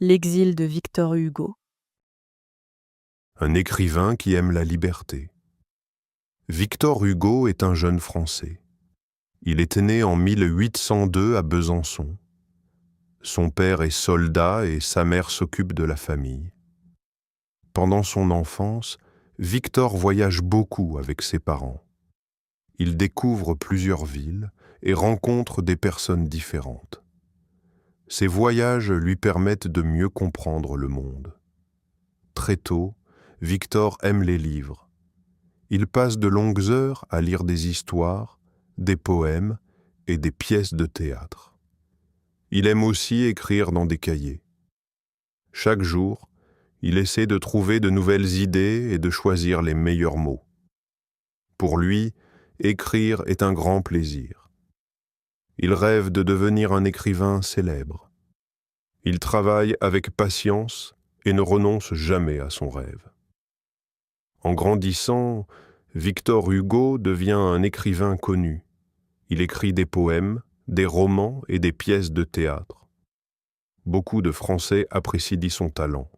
L'exil de Victor Hugo. Un écrivain qui aime la liberté. Victor Hugo est un jeune Français. Il est né en 1802 à Besançon. Son père est soldat et sa mère s'occupe de la famille. Pendant son enfance, Victor voyage beaucoup avec ses parents. Il découvre plusieurs villes et rencontre des personnes différentes. Ces voyages lui permettent de mieux comprendre le monde. Très tôt, Victor aime les livres. Il passe de longues heures à lire des histoires, des poèmes et des pièces de théâtre. Il aime aussi écrire dans des cahiers. Chaque jour, il essaie de trouver de nouvelles idées et de choisir les meilleurs mots. Pour lui, écrire est un grand plaisir. Il rêve de devenir un écrivain célèbre. Il travaille avec patience et ne renonce jamais à son rêve. En grandissant, Victor Hugo devient un écrivain connu. Il écrit des poèmes, des romans et des pièces de théâtre. Beaucoup de Français apprécient son talent.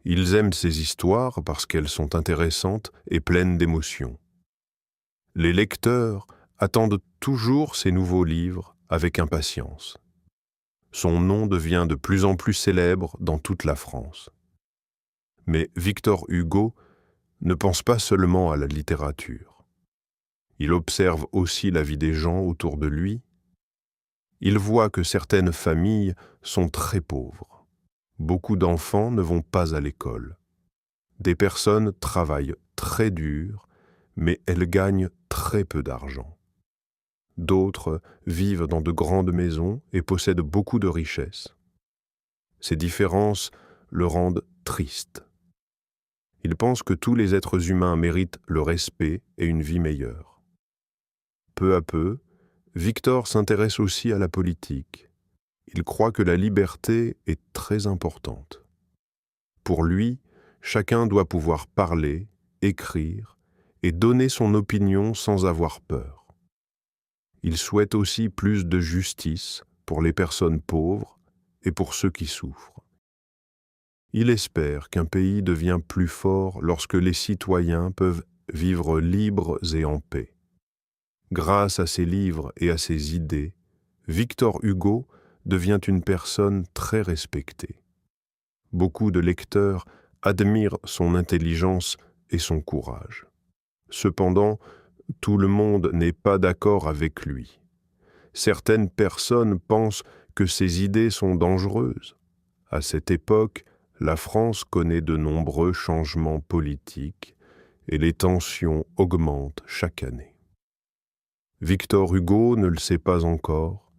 Ils aiment ses histoires parce qu'elles sont intéressantes et pleines d'émotions. Les lecteurs attendent toujours ses nouveaux livres avec impatience. Son nom devient de plus en plus célèbre dans toute la France. Mais Victor Hugo ne pense pas seulement à la littérature. Il observe aussi la vie des gens autour de lui. Il voit que certaines familles sont très pauvres. Beaucoup d'enfants ne vont pas à l'école. Des personnes travaillent très dur, mais elles gagnent très peu d'argent. D'autres vivent dans de grandes maisons et possèdent beaucoup de richesses. Ces différences le rendent triste. Il pense que tous les êtres humains méritent le respect et une vie meilleure. Peu à peu, Victor s'intéresse aussi à la politique. Il croit que la liberté est très importante. Pour lui, chacun doit pouvoir parler, écrire et donner son opinion sans avoir peur. Il souhaite aussi plus de justice pour les personnes pauvres et pour ceux qui souffrent. Il espère qu'un pays devient plus fort lorsque les citoyens peuvent vivre libres et en paix. Grâce à ses livres et à ses idées, Victor Hugo devient une personne très respectée. Beaucoup de lecteurs admirent son intelligence et son courage. Cependant, tout le monde n'est pas d'accord avec lui. Certaines personnes pensent que ses idées sont dangereuses. À cette époque, la France connaît de nombreux changements politiques et les tensions augmentent chaque année. Victor Hugo ne le sait pas encore,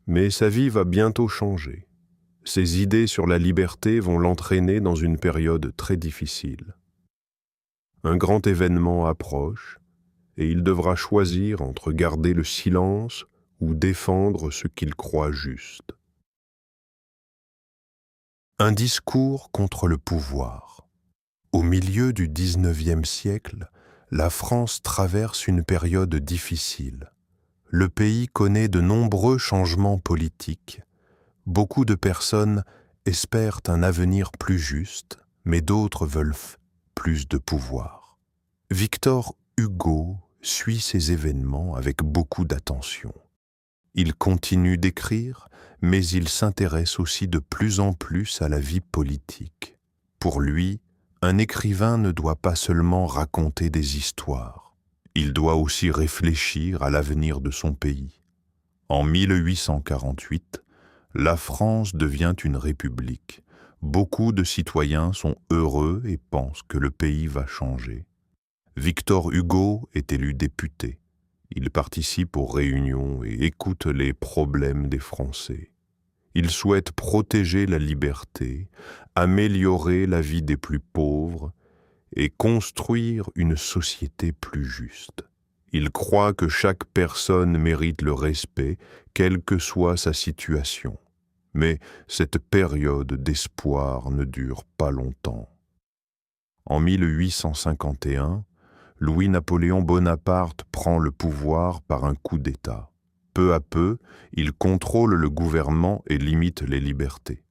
mais sa vie va bientôt changer. Ses idées sur la liberté vont l'entraîner dans une période très difficile. Un grand événement approche et il devra choisir entre garder le silence ou défendre ce qu'il croit juste. Un discours contre le pouvoir. Au milieu du XIXe siècle, la France traverse une période difficile. Le pays connaît de nombreux changements politiques. Beaucoup de personnes espèrent un avenir plus juste, mais d'autres veulent plus de pouvoir. Victor Hugo suit ces événements avec beaucoup d'attention. Il continue d'écrire, mais il s'intéresse aussi de plus en plus à la vie politique. Pour lui, un écrivain ne doit pas seulement raconter des histoires. Il doit aussi réfléchir à l'avenir de son pays. En 1848, la France devient une république. Beaucoup de citoyens sont heureux et pensent que le pays va changer. Victor Hugo est élu député. Il participe aux réunions et écoute les problèmes des Français. Il souhaite protéger la liberté, améliorer la vie des plus pauvres et construire une société plus juste. Il croit que chaque personne mérite le respect, quelle que soit sa situation. Mais cette période d'espoir ne dure pas longtemps. En 1851, Louis-Napoléon Bonaparte prend le pouvoir par un coup d'État. Peu à peu, il contrôle le gouvernement et limite les libertés.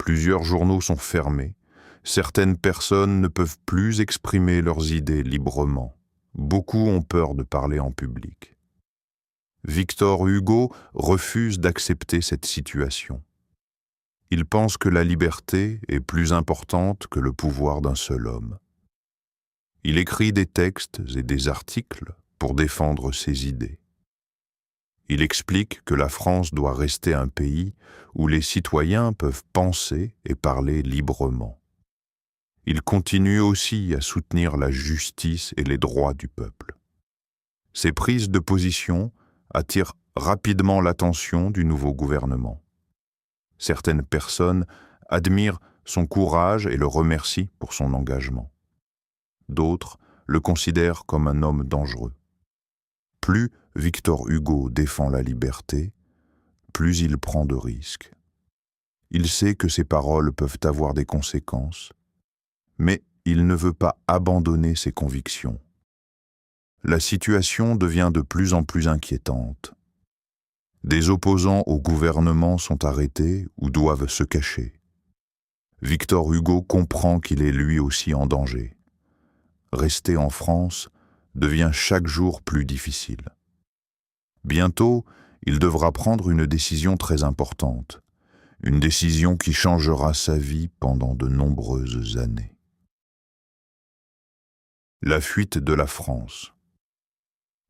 Plusieurs journaux sont fermés. Certaines personnes ne peuvent plus exprimer leurs idées librement. Beaucoup ont peur de parler en public. Victor Hugo refuse d'accepter cette situation. Il pense que la liberté est plus importante que le pouvoir d'un seul homme. Il écrit des textes et des articles pour défendre ses idées. Il explique que la France doit rester un pays où les citoyens peuvent penser et parler librement. Il continue aussi à soutenir la justice et les droits du peuple. Ses prises de position attirent rapidement l'attention du nouveau gouvernement. Certaines personnes admirent son courage et le remercient pour son engagement. D'autres le considèrent comme un homme dangereux. Plus Victor Hugo défend la liberté, plus il prend de risques. Il sait que ses paroles peuvent avoir des conséquences, mais il ne veut pas abandonner ses convictions. La situation devient de plus en plus inquiétante. Des opposants au gouvernement sont arrêtés ou doivent se cacher. Victor Hugo comprend qu'il est lui aussi en danger. Rester en France devient chaque jour plus difficile. Bientôt, il devra prendre une décision très importante, une décision qui changera sa vie pendant de nombreuses années. La fuite de la France.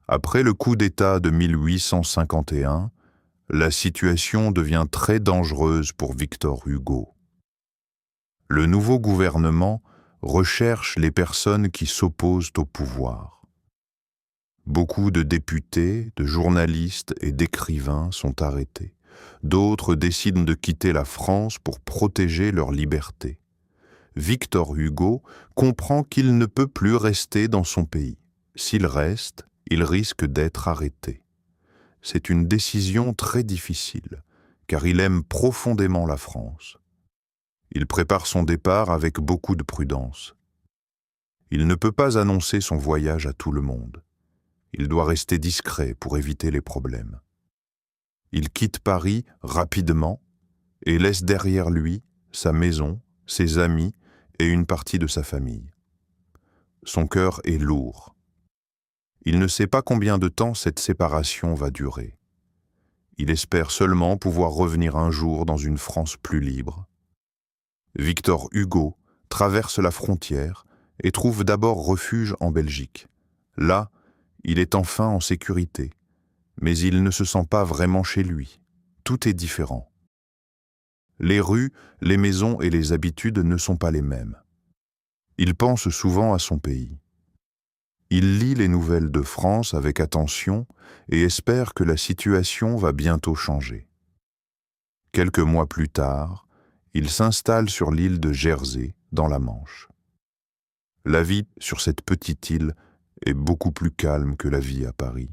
Après le coup d'État de 1851, la situation devient très dangereuse pour Victor Hugo. Le nouveau gouvernement recherche les personnes qui s'opposent au pouvoir. Beaucoup de députés, de journalistes et d'écrivains sont arrêtés. D'autres décident de quitter la France pour protéger leur liberté. Victor Hugo comprend qu'il ne peut plus rester dans son pays. S'il reste, il risque d'être arrêté. C'est une décision très difficile, car il aime profondément la France. Il prépare son départ avec beaucoup de prudence. Il ne peut pas annoncer son voyage à tout le monde. Il doit rester discret pour éviter les problèmes. Il quitte Paris rapidement et laisse derrière lui sa maison, ses amis et une partie de sa famille. Son cœur est lourd. Il ne sait pas combien de temps cette séparation va durer. Il espère seulement pouvoir revenir un jour dans une France plus libre. Victor Hugo traverse la frontière et trouve d'abord refuge en Belgique. Là, il est enfin en sécurité, mais il ne se sent pas vraiment chez lui. Tout est différent. Les rues, les maisons et les habitudes ne sont pas les mêmes. Il pense souvent à son pays. Il lit les nouvelles de France avec attention et espère que la situation va bientôt changer. Quelques mois plus tard, il s'installe sur l'île de Jersey, dans la Manche. La vie sur cette petite île est beaucoup plus calme que la vie à Paris.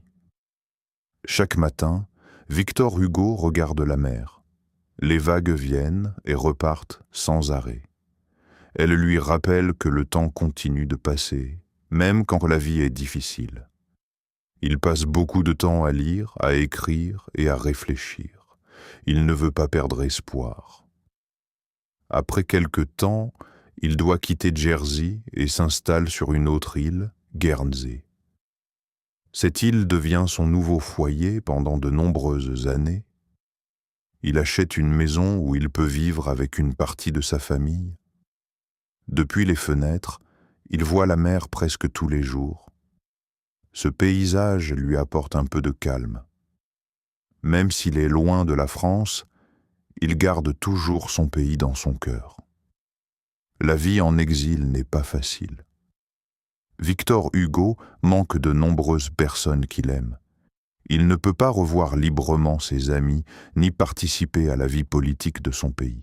Chaque matin, Victor Hugo regarde la mer. Les vagues viennent et repartent sans arrêt. Elles lui rappellent que le temps continue de passer, même quand la vie est difficile. Il passe beaucoup de temps à lire, à écrire et à réfléchir. Il ne veut pas perdre espoir. Après quelque temps, il doit quitter Jersey et s'installe sur une autre île, Guernsey. Cette île devient son nouveau foyer pendant de nombreuses années. Il achète une maison où il peut vivre avec une partie de sa famille. Depuis les fenêtres, il voit la mer presque tous les jours. Ce paysage lui apporte un peu de calme. Même s'il est loin de la France, il garde toujours son pays dans son cœur. La vie en exil n'est pas facile. Victor Hugo manque de nombreuses personnes qu'il aime. Il ne peut pas revoir librement ses amis ni participer à la vie politique de son pays.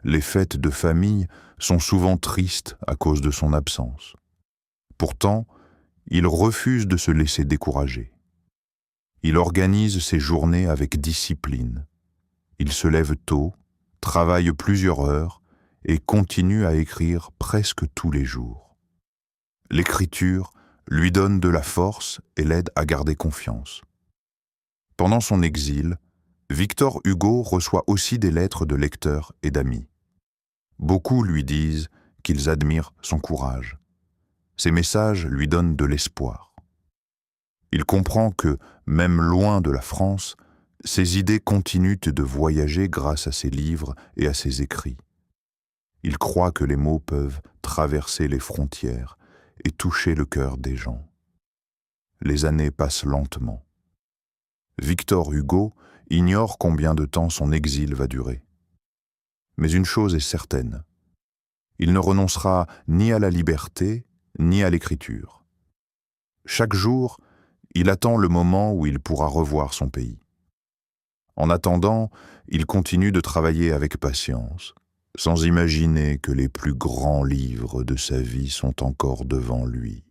Les fêtes de famille sont souvent tristes à cause de son absence. Pourtant, il refuse de se laisser décourager. Il organise ses journées avec discipline. Il se lève tôt, travaille plusieurs heures et continue à écrire presque tous les jours. L'écriture lui donne de la force et l'aide à garder confiance. Pendant son exil, Victor Hugo reçoit aussi des lettres de lecteurs et d'amis. Beaucoup lui disent qu'ils admirent son courage. Ces messages lui donnent de l'espoir. Il comprend que, même loin de la France, ses idées continuent de voyager grâce à ses livres et à ses écrits. Il croit que les mots peuvent traverser les frontières et toucher le cœur des gens. Les années passent lentement. Victor Hugo ignore combien de temps son exil va durer. Mais une chose est certaine, il ne renoncera ni à la liberté, ni à l'écriture. Chaque jour, il attend le moment où il pourra revoir son pays. En attendant, il continue de travailler avec patience, sans imaginer que les plus grands livres de sa vie sont encore devant lui.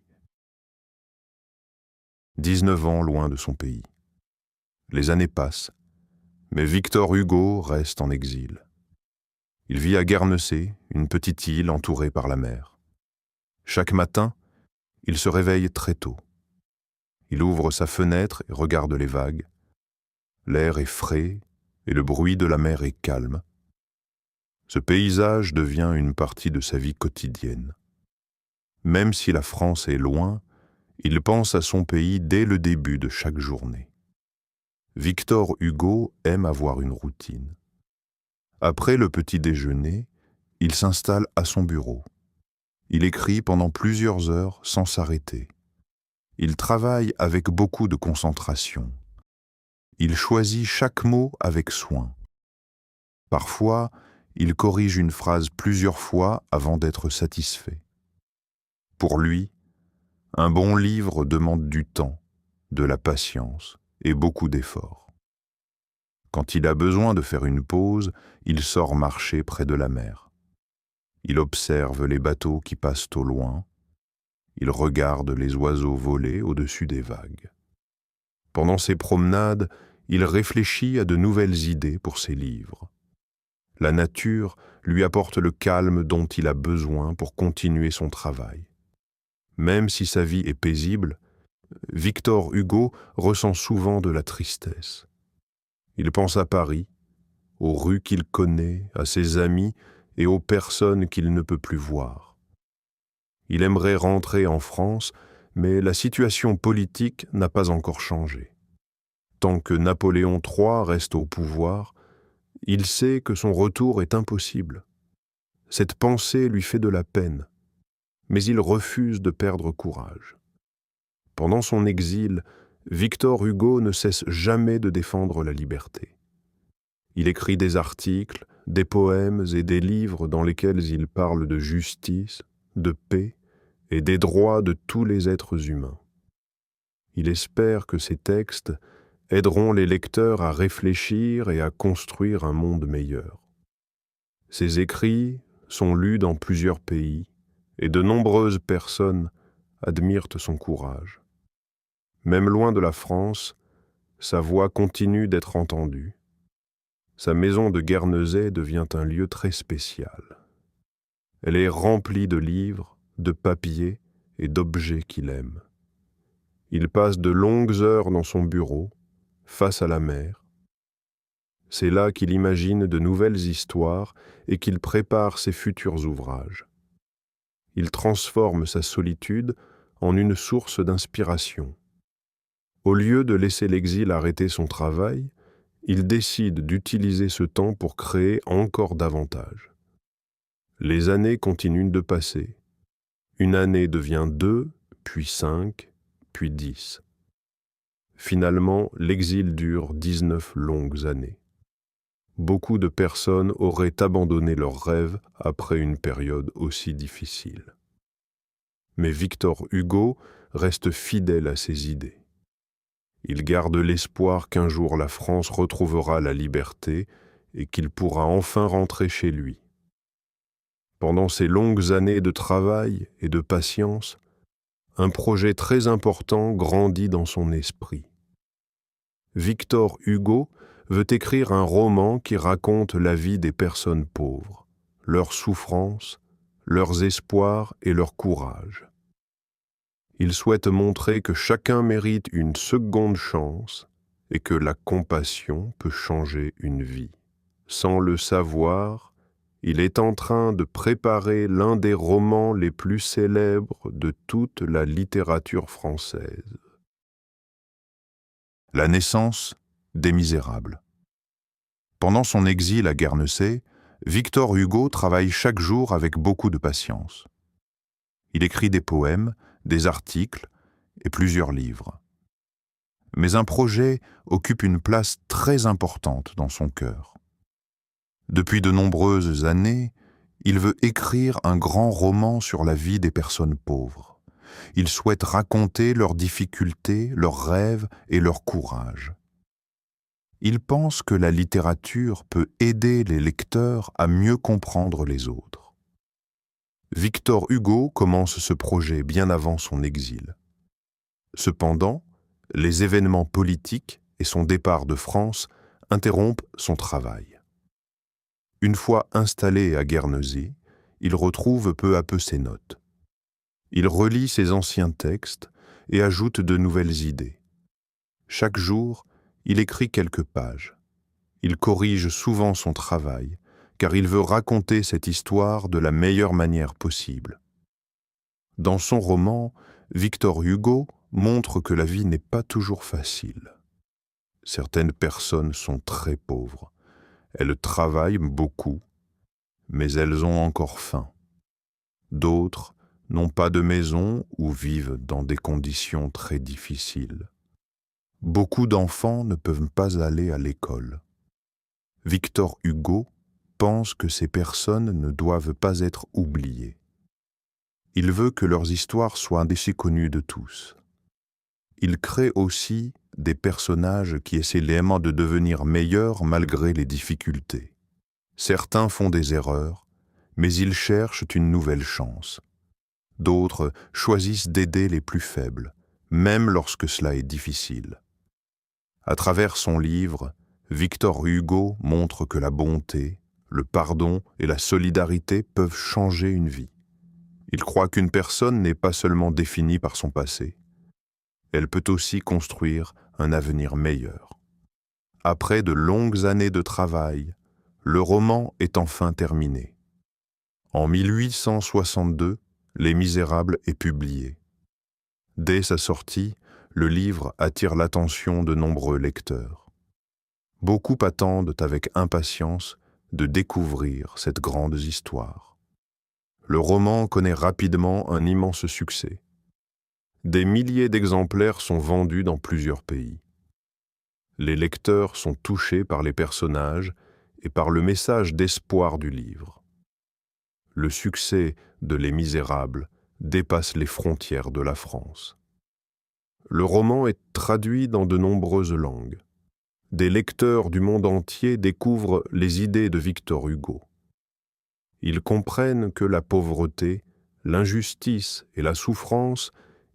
19 ans loin de son pays. Les années passent, mais Victor Hugo reste en exil. Il vit à Guernesey, une petite île entourée par la mer. Chaque matin, il se réveille très tôt. Il ouvre sa fenêtre et regarde les vagues. L'air est frais et le bruit de la mer est calme. Ce paysage devient une partie de sa vie quotidienne. Même si la France est loin, il pense à son pays dès le début de chaque journée. Victor Hugo aime avoir une routine. Après le petit déjeuner, il s'installe à son bureau. Il écrit pendant plusieurs heures sans s'arrêter. Il travaille avec beaucoup de concentration. Il choisit chaque mot avec soin. Parfois, il corrige une phrase plusieurs fois avant d'être satisfait. Pour lui, un bon livre demande du temps, de la patience et beaucoup d'efforts. Quand il a besoin de faire une pause, il sort marcher près de la mer. Il observe les bateaux qui passent au loin. Il regarde les oiseaux voler au-dessus des vagues. Pendant ses promenades, il réfléchit à de nouvelles idées pour ses livres. La nature lui apporte le calme dont il a besoin pour continuer son travail. Même si sa vie est paisible, Victor Hugo ressent souvent de la tristesse. Il pense à Paris, aux rues qu'il connaît, à ses amis et aux personnes qu'il ne peut plus voir. Il aimerait rentrer en France, mais la situation politique n'a pas encore changé. Tant que Napoléon III reste au pouvoir, il sait que son retour est impossible. Cette pensée lui fait de la peine, mais il refuse de perdre courage. Pendant son exil, Victor Hugo ne cesse jamais de défendre la liberté. Il écrit des articles, des poèmes et des livres dans lesquels il parle de justice, de paix et des droits de tous les êtres humains. Il espère que ces textes aideront les lecteurs à réfléchir et à construire un monde meilleur. Ses écrits sont lus dans plusieurs pays et de nombreuses personnes admirent son courage. Même loin de la France, sa voix continue d'être entendue. Sa maison de Guernesey devient un lieu très spécial. Elle est remplie de livres, de papiers et d'objets qu'il aime. Il passe de longues heures dans son bureau, face à la mer. C'est là qu'il imagine de nouvelles histoires et qu'il prépare ses futurs ouvrages. Il transforme sa solitude en une source d'inspiration. Au lieu de laisser l'exil arrêter son travail, il décide d'utiliser ce temps pour créer encore davantage. Les années continuent de passer. Une année devient 2, puis 5, puis 10. Finalement, l'exil dure 19 longues années. Beaucoup de personnes auraient abandonné leurs rêves après une période aussi difficile. Mais Victor Hugo reste fidèle à ses idées. Il garde l'espoir qu'un jour la France retrouvera la liberté et qu'il pourra enfin rentrer chez lui. Pendant ces longues années de travail et de patience, un projet très important grandit dans son esprit. Victor Hugo veut écrire un roman qui raconte la vie des personnes pauvres, leurs souffrances, leurs espoirs et leur courage. Il souhaite montrer que chacun mérite une seconde chance et que la compassion peut changer une vie. Sans le savoir, Il est en train de préparer l'un des romans les plus célèbres de toute la littérature française. La naissance des Misérables. Pendant son exil à Guernesey, Victor Hugo travaille chaque jour avec beaucoup de patience. Il écrit des poèmes, des articles et plusieurs livres. Mais un projet occupe une place très importante dans son cœur. Depuis de nombreuses années, il veut écrire un grand roman sur la vie des personnes pauvres. Il souhaite raconter leurs difficultés, leurs rêves et leur courage. Il pense que la littérature peut aider les lecteurs à mieux comprendre les autres. Victor Hugo commence ce projet bien avant son exil. Cependant, les événements politiques et son départ de France interrompent son travail. Une fois installé à Guernesey, il retrouve peu à peu ses notes. Il relit ses anciens textes et ajoute de nouvelles idées. Chaque jour, il écrit quelques pages. Il corrige souvent son travail, car il veut raconter cette histoire de la meilleure manière possible. Dans son roman, Victor Hugo montre que la vie n'est pas toujours facile. Certaines personnes sont très pauvres. Elles travaillent beaucoup, mais elles ont encore faim. D'autres n'ont pas de maison ou vivent dans des conditions très difficiles. Beaucoup d'enfants ne peuvent pas aller à l'école. Victor Hugo pense que ces personnes ne doivent pas être oubliées. Il veut que leurs histoires soient ainsi connues de tous. Il crée aussi des personnages qui essaient lément de devenir meilleurs malgré les difficultés. Certains font des erreurs, mais ils cherchent une nouvelle chance. D'autres choisissent d'aider les plus faibles, même lorsque cela est difficile. À travers son livre, Victor Hugo montre que la bonté, le pardon et la solidarité peuvent changer une vie. Il croit qu'une personne n'est pas seulement définie par son passé. Elle peut aussi construire un avenir meilleur. Après de longues années de travail, le roman est enfin terminé. En 1862, Les Misérables est publié. Dès sa sortie, le livre attire l'attention de nombreux lecteurs. Beaucoup attendent avec impatience de découvrir cette grande histoire. Le roman connaît rapidement un immense succès. Des milliers d'exemplaires sont vendus dans plusieurs pays. Les lecteurs sont touchés par les personnages et par le message d'espoir du livre. Le succès de Les Misérables dépasse les frontières de la France. Le roman est traduit dans de nombreuses langues. Des lecteurs du monde entier découvrent les idées de Victor Hugo. Ils comprennent que la pauvreté, l'injustice et la souffrance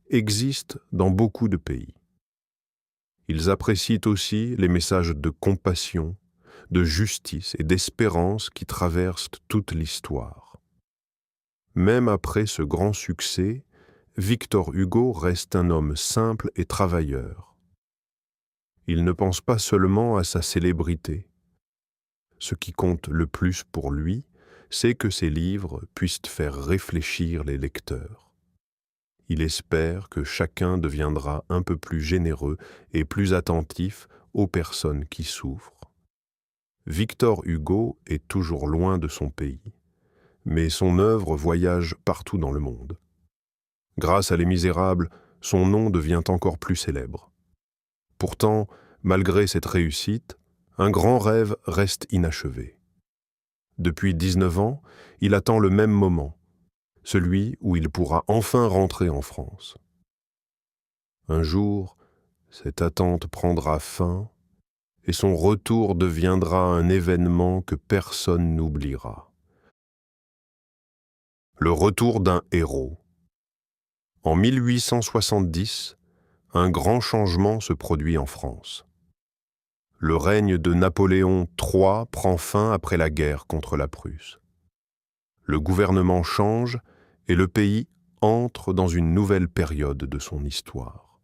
existent dans beaucoup de pays. Ils apprécient aussi les messages de compassion, de justice et d'espérance qui traversent toute l'histoire. Même après ce grand succès, Victor Hugo reste un homme simple et travailleur. Il ne pense pas seulement à sa célébrité. Ce qui compte le plus pour lui, c'est que ses livres puissent faire réfléchir les lecteurs. Il espère que chacun deviendra un peu plus généreux et plus attentif aux personnes qui souffrent. Victor Hugo est toujours loin de son pays, mais son œuvre voyage partout dans le monde. Grâce à Les Misérables, son nom devient encore plus célèbre. Pourtant, malgré cette réussite, un grand rêve reste inachevé. Depuis 19 ans, il attend le même moment, celui où il pourra enfin rentrer en France. Un jour, cette attente prendra fin et son retour deviendra un événement que personne n'oubliera. Le retour d'un héros. En 1870, un grand changement se produit en France. Le règne de Napoléon III prend fin après la guerre contre la Prusse. Le gouvernement change et le pays entre dans une nouvelle période de son histoire.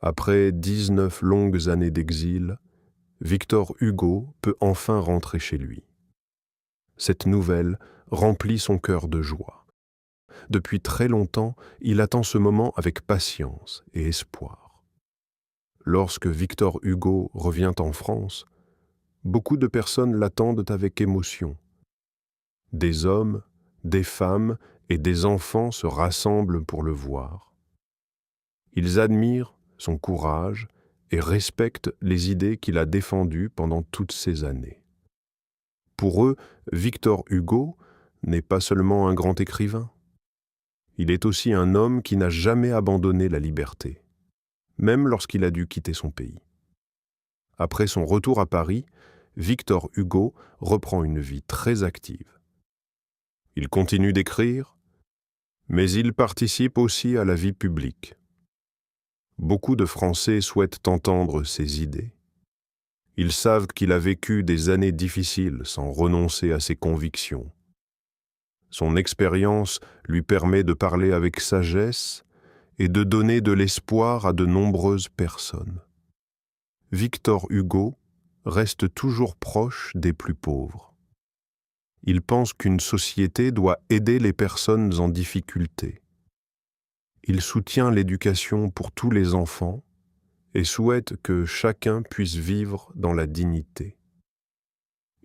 Après 19 longues années d'exil, Victor Hugo peut enfin rentrer chez lui. Cette nouvelle remplit son cœur de joie. Depuis très longtemps, il attend ce moment avec patience et espoir. Lorsque Victor Hugo revient en France, beaucoup de personnes l'attendent avec émotion. Des hommes, des femmes et des enfants se rassemblent pour le voir. Ils admirent son courage et respectent les idées qu'il a défendues pendant toutes ces années. Pour eux, Victor Hugo n'est pas seulement un grand écrivain. Il est aussi un homme qui n'a jamais abandonné la liberté, même lorsqu'il a dû quitter son pays. Après son retour à Paris, Victor Hugo reprend une vie très active. Il continue d'écrire, mais il participe aussi à la vie publique. Beaucoup de Français souhaitent entendre ses idées. Ils savent qu'il a vécu des années difficiles sans renoncer à ses convictions. Son expérience lui permet de parler avec sagesse et de donner de l'espoir à de nombreuses personnes. Victor Hugo reste toujours proche des plus pauvres. Il pense qu'une société doit aider les personnes en difficulté. Il soutient l'éducation pour tous les enfants et souhaite que chacun puisse vivre dans la dignité.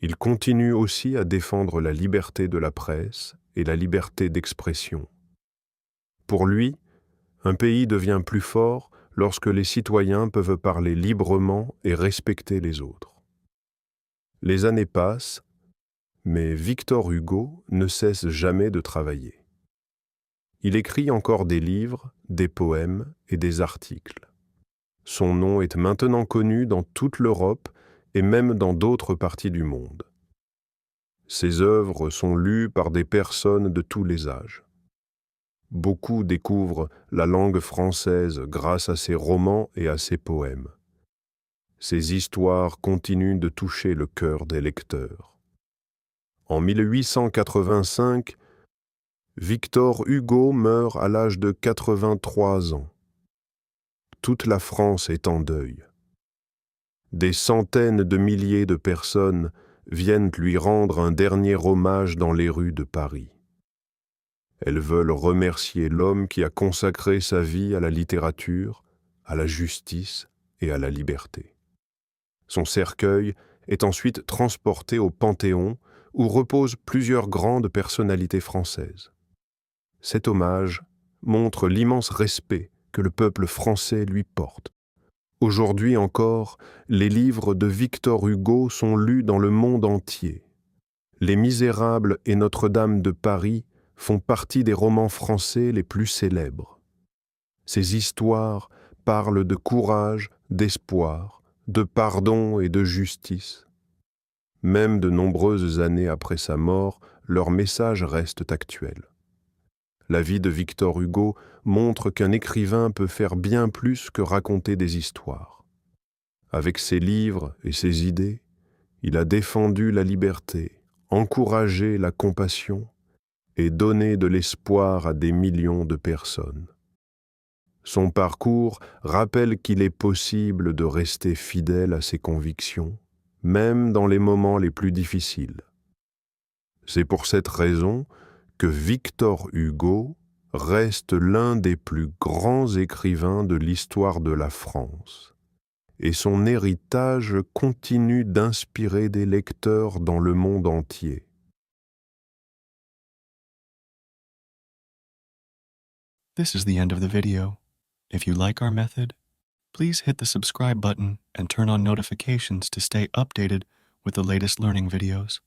Il continue aussi à défendre la liberté de la presse et la liberté d'expression. Pour lui, un pays devient plus fort lorsque les citoyens peuvent parler librement et respecter les autres. Les années passent, mais Victor Hugo ne cesse jamais de travailler. Il écrit encore des livres, des poèmes et des articles. Son nom est maintenant connu dans toute l'Europe et même dans d'autres parties du monde. Ses œuvres sont lues par des personnes de tous les âges. Beaucoup découvrent la langue française grâce à ses romans et à ses poèmes. Ses histoires continuent de toucher le cœur des lecteurs. En 1885, Victor Hugo meurt à l'âge de 83 ans. Toute la France est en deuil. Des centaines de milliers de personnes viennent lui rendre un dernier hommage dans les rues de Paris. Elles veulent remercier l'homme qui a consacré sa vie à la littérature, à la justice et à la liberté. Son cercueil est ensuite transporté au Panthéon où reposent plusieurs grandes personnalités françaises. Cet hommage montre l'immense respect que le peuple français lui porte. Aujourd'hui encore, les livres de Victor Hugo sont lus dans le monde entier. Les Misérables et Notre-Dame de Paris font partie des romans français les plus célèbres. Ces histoires parlent de courage, d'espoir, de pardon et de justice. Même de nombreuses années après sa mort, leurs messages restent actuels. La vie de Victor Hugo montre qu'un écrivain peut faire bien plus que raconter des histoires. Avec ses livres et ses idées, il a défendu la liberté, encouragé la compassion et donné de l'espoir à des millions de personnes. Son parcours rappelle qu'il est possible de rester fidèle à ses convictions, même dans les moments les plus difficiles. C'est pour cette raison que Victor Hugo reste l'un des plus grands écrivains de l'histoire de la France, et son héritage continue d'inspirer des lecteurs dans le monde entier. This is the end of the video. If you like our method, please hit the subscribe button and turn on notifications to stay updated with the latest learning videos.